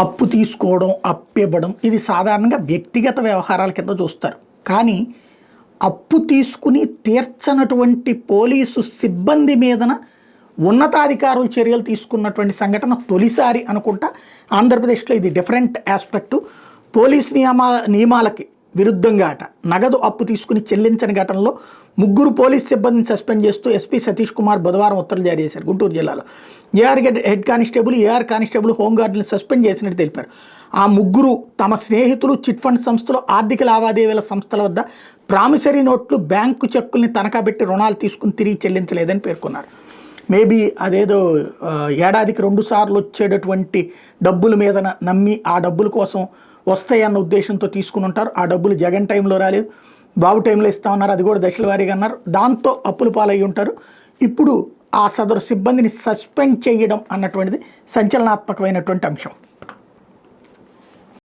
అప్పు తీసుకోవడం, అప్పివ్వడం ఇది సాధారణంగా వ్యక్తిగత వ్యవహారాల కింద చూస్తారు. కానీ అప్పు తీసుకుని తీర్చనటువంటి పోలీసు సిబ్బంది మీదన ఉన్నతాధికారులు చర్యలు తీసుకున్నటువంటి సంఘటన తొలిసారి అనుకుంటా. ఆంధ్రప్రదేశ్లో ఇది డిఫరెంట్ ఆస్పెక్టు. పోలీస్ నియమాలకి విరుద్ధంగా నగదు అప్పు తీసుకుని చెల్లించని ఘటనలో 3 పోలీస్ సిబ్బందిని సస్పెండ్ చేస్తూ ఎస్పీ సతీష్ కుమార్ బుధవారం ఉత్తర్వులు జారీ చేశారు. గుంటూరు జిల్లాలో AR head constable, AR constable, హోంగార్డులను సస్పెండ్ చేసినట్టు తెలిపారు. ఆ 3 తమ స్నేహితులు, చిట్ ఫండ్ సంస్థలు, ఆర్థిక లావాదేవీల సంస్థల వద్ద ప్రామిసరీ నోట్లు, బ్యాంకు చెక్కుల్ని తనఖా పెట్టి రుణాలు తీసుకుని తిరిగి చెల్లించలేదని పేర్కొన్నారు. మేబీ అదేదో ఏడాదికి 2 సార్లు వచ్చేటటువంటి డబ్బుల మీద నమ్మి ఆ డబ్బుల కోసం వస్తాయన్న ఉద్దేశంతో తీసుకుని ఉంటారు. ఆ డబ్బులు జగన్ టైంలో రాలేదు, బాబు టైంలో ఇస్తామన్నారు, అది కూడా దశల వారీగా అన్నారు. దాంతో అప్పులు పాలయ్యి ఉంటారు. ఇప్పుడు ఆ సదరు సిబ్బందిని సస్పెండ్ చేయడం అన్నటువంటిది సంచలనాత్మకమైనటువంటి అంశం.